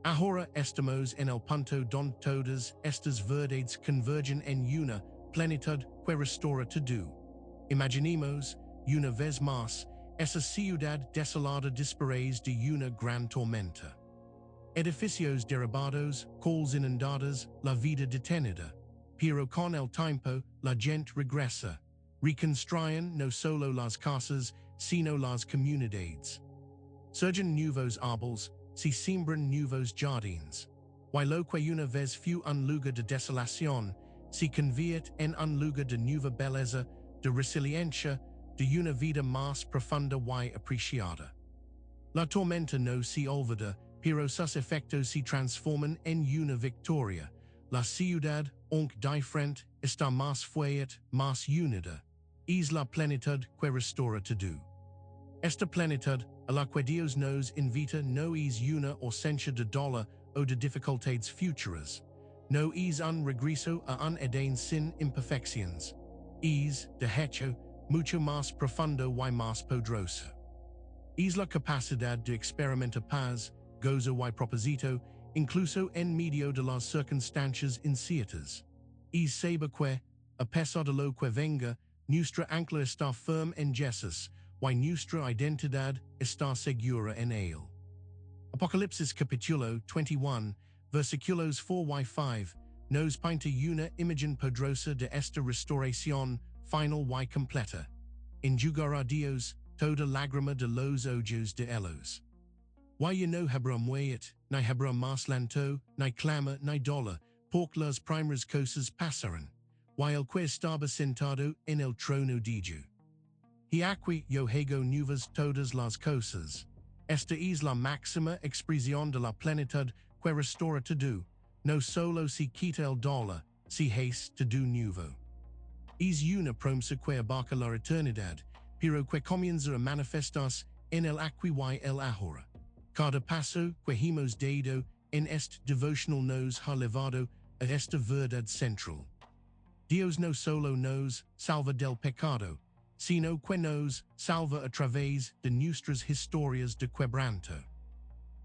Ahora estamos en el punto donde todas estas verdades convergen en una plenitud que restaura todo. Imaginemos una vez más esa ciudad desolada después de una gran tormenta. Edificios derribados, calles inundadas, la vida detenida. Pero con el tiempo, la gente regresa. Reconstruyen no solo las casas, sino las comunidades. Surgen nuevos árboles, se siembran nuevos jardines. Y lo que una vez fue un lugar de desolación, se convierte en un lugar de nueva belleza, de resiliencia, de una vida más profunda y apreciada. La tormenta no se olvida, pero sus efectos se transforman en una victoria. La ciudad, aunque diferente, está más fuerte, más unida. Es la plenitud que restaura todo. Esta plenitud, a la que Dios nos invita, no es una ausencia de dolor o de dificultades futuras. No es un regreso a un Edén sin imperfecciones. Es, de hecho, mucho más profundo y más poderoso. Es la capacidad de experimentar paz, gozo y propósito, incluso en medio de las circunstancias inciertas. Es saber que, a pesar de lo que venga, nuestra ancla está firme en Jesús, y nuestra identidad está segura en él. Apocalipsis capítulo 21, versículos 4 y 5, nos pinta una imagen poderosa de esta restauración final y completa. Enjugará Dios toda lágrima de los ojos de ellos. Y no habrá muerte, ni habrá más llanto, ni clama, ni dolor, porque las primeras cosas pasarán. Y el que estaba sentado en el trono dijo: Y aquí yo hago nuevas todas las cosas. Esta es la máxima expresión de la plenitud que restaura todo. No solo se quita el dolor, se hace todo nuevo. Es una promesa que abarca la eternidad, pero que comienza a manifestarse en el aquí y el ahora. Cada paso que hemos dado en este devotional nos ha llevado a esta verdad central. Dios no solo nos salva del pecado, sino que nos salva a través de nuestras historias de quebranto.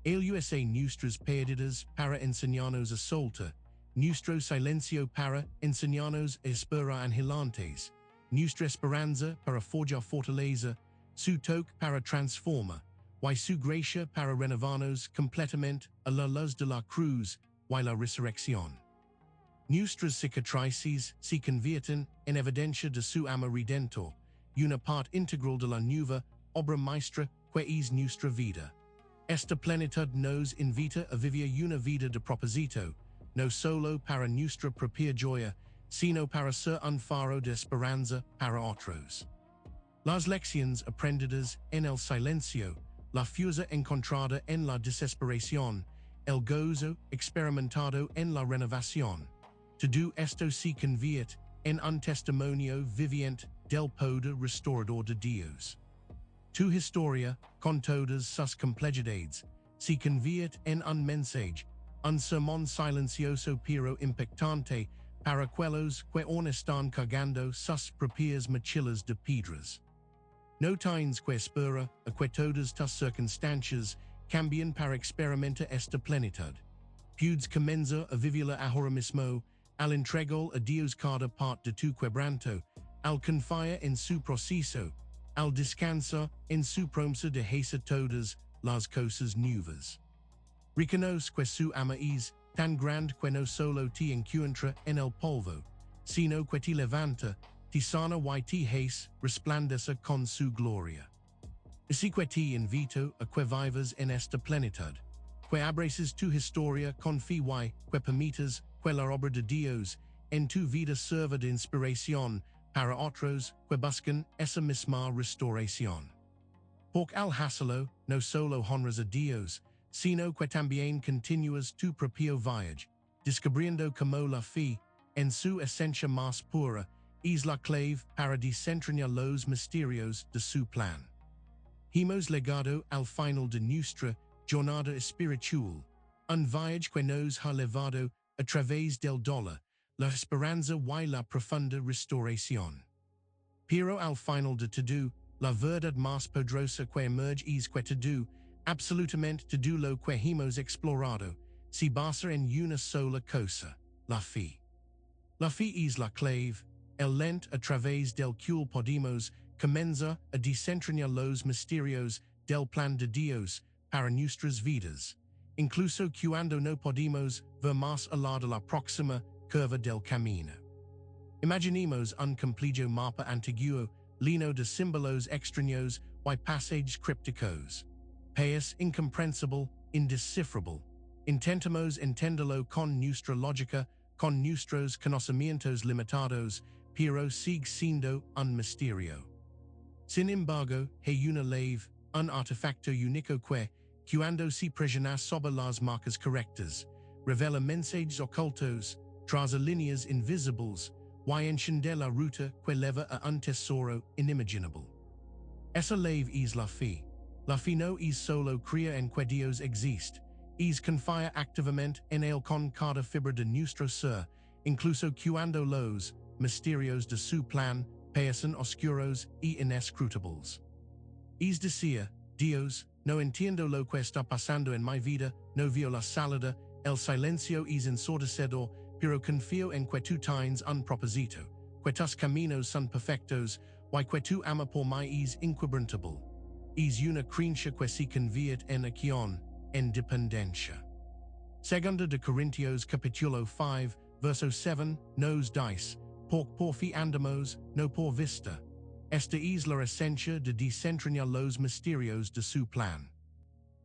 Él usa nuestras pérdidas para enseñarnos a soltar, nuestro silencio para enseñarnos a esperar anhelantes, nuestra esperanza para forjar fortaleza, su toque para transformar, y su gracia para renovarnos completamente a la luz de la cruz y la resurrección. Nuestras cicatrices se convierten en evidencia de su amor redentor, una parte integral de la nueva obra maestra que es nuestra vida. Esta plenitud nos invita a vivir una vida de propósito, no solo para nuestra propia joya, sino para ser un faro de esperanza para otros. Las lecciones aprendidas en el silencio, la fuerza encontrada en la desesperación, el gozo experimentado en la renovación. Todo esto se convierte en un testimonio viviente del poder restaurador de Dios. Tu historia, con todas sus complejidades, se convierte en un mensaje, un sermón silencioso pero impactante para aquellos que aún están cargando sus propias mochilas de piedras. No tienes que esperar a que todas tus circunstancias cambien para experimentar esta plenitud. Puedes comenzar a vivirla ahora mismo, al entregar a Dios cada parte de tu quebranto, al confiar en su proceso, al descansar en su promesa de hacer todas las cosas nuevas. Reconoce que su amor es tan grande que no solo te encuentra en el polvo, sino que te levanta, te sana y te hace resplandecer con su gloria. Así que te invito a que vivas en esta plenitud, que abraces tu historia con fe y que permitas que la obra de Dios en tu vida sirva de inspiración para otros que buscan esa misma restauración. Porque al hacerlo, no solo honras a Dios, sino que también continúas tu propio viaje, descubriendo cómo la fe, en su esencia más pura, es la clave para desentrañar los misterios de su plan. Hemos llegado al final de nuestra jornada espiritual, un viaje que nos ha llevado a través del dolor, la esperanza y la profunda restauración. Pero al final de todo, la verdad más poderosa que emerge es que todo, absolutamente todo lo que hemos explorado, se basa en una sola cosa, la fe. La fe es la clave, el lent a través del cual podemos comenzar a desentrañar los misterios del plan de Dios para nuestras vidas, incluso cuando no podemos ver más allá de la próxima curva del camino. Imaginemos un complejo mapa antiguo lleno de símbolos extraños y pasajes crípticos. País incomprensible, indescifrable. Intentamos entenderlo con nuestra lógica, con nuestros conocimientos limitados, pero sigue siendo un misterio. Sin embargo, hay una ley, un artefacto único que, cuando se presiona sobre las marcas correctas, revela mensajes ocultos, traza líneas invisibles, y enciende la ruta que lleva a un tesoro inimaginable. Esa ley es la fe. La fe no es solo creer en que Dios existe, es confiar activamente en él con cada fibra de nuestro ser, incluso cuando los misterios de su plan parecen oscuros y inescrutables. Es decir, Dios, no entiendo lo que está pasando en mi vida, no veo la salida, el silencio es ensordecedor, pero confío en que tú tienes un propósito, que tus caminos son perfectos, y que tu amor por mí es inquebrantable. Es una creencia que se convierte en acción, en dependencia. Segunda de Corintios capítulo 5, verso 7, nos dice, por fe andamos, no por vista. Esta es la esencia de desentrañar los misterios de su plan.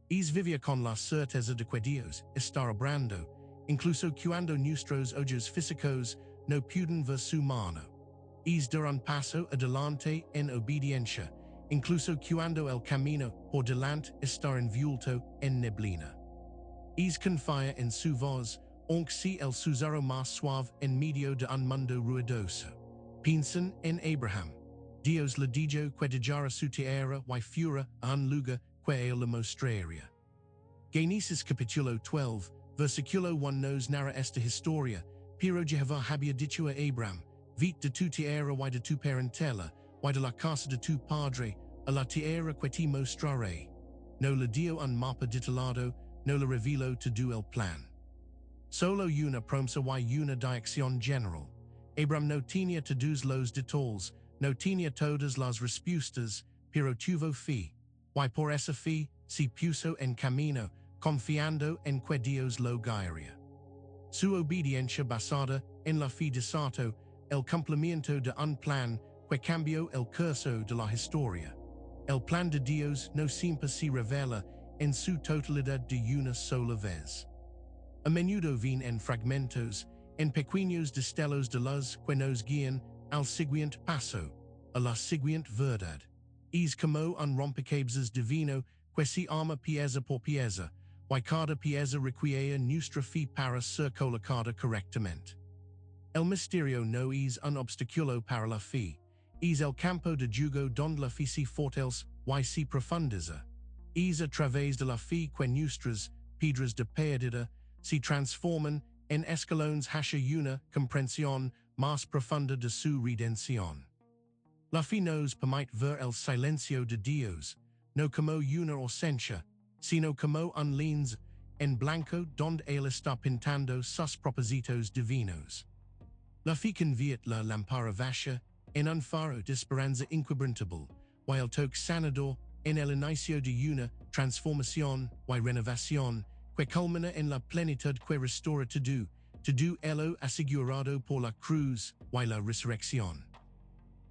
Es vivir con la certeza de que Dios está obrando, incluso cuando nuestros ojos físicos no pueden ver su mano. Es dar un paso adelante en obediencia, incluso cuando el camino por delante está envuelto en neblina. Es confiar en su voz, aunque sea el susurro más suave en medio de un mundo ruidoso. Piensen en Abraham. Dios le dijo que dejara su tierra y fuera a un lugar que él le mostraría. Génesis capítulo 12, versículo 1 nos narra esta historia, pero Jehová había dicho a Abraham, vete de tu tierra y de tu parentela, y de la casa de tu padre, a la tierra que te mostraré. No le dio un mapa detallado, no le reveló todo el plan. Solo una promesa y una dirección general. Abraham no tenía todos los detalles, no tenía todas las respuestas, pero tuvo fe, y por esa fe se puso en camino, confiando en que Dios lo guiaría. Su obediencia basada en la fe desató el cumplimiento de un plan que cambió el curso de la historia. El plan de Dios no siempre se revela en su totalidad de una sola vez. A menudo viene en fragmentos, en pequeños destellos de luz que nos guían al siguiente paso, a la siguiente verdad. Es como un rompecabezas divino que se arma pieza por pieza, y cada pieza requiere nuestra fe para ser colocada correctamente. El misterio no es un obstáculo para la fe, es el campo de juego donde la fe se fortalece y se profundiza. Es a través de la fe que nuestras piedras de pérdida se transforman en escalones hacia una comprensión más profunda de su redención. La fe nos permite ver el silencio de Dios, no como una ausencia, sino como un lienzo en blanco donde él está pintando sus propósitos divinos. La fe convierte la lámpara vacía en un faro de esperanza inquebrantable, y el toque sanador en el inicio de una transformación y renovación que culmina en la plenitud que restaura todo ello asegurado por la cruz y la resurrección.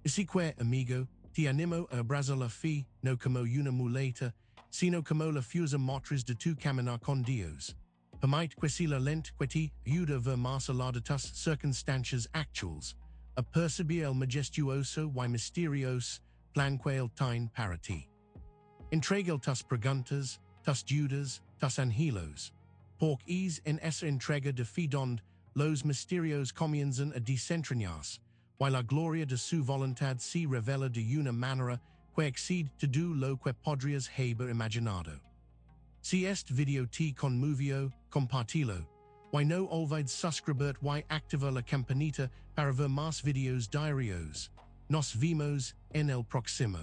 Así que, amigo, te animo a abrazar la fe no como una muleta, sino como la fuerza motriz de tu caminar con Dios. Permite que sea la lente que te ayude a ver más allá de tus circunstancias actuales, a percibir el majestuoso y misterioso plan que él tiene para ti. Entrega tus preguntas, tus dudas, tus anhelos, porque es en esa entrega de fe donde los misterios comienzan a desentrañarse, y la gloria de su voluntad se revela de una manera que excede todo lo que podrías haber imaginado. Si este video te conmovió, compartilo, y no olvides suscribirte y activar la campanita para ver más videos diarios. Nos vemos en el próximo.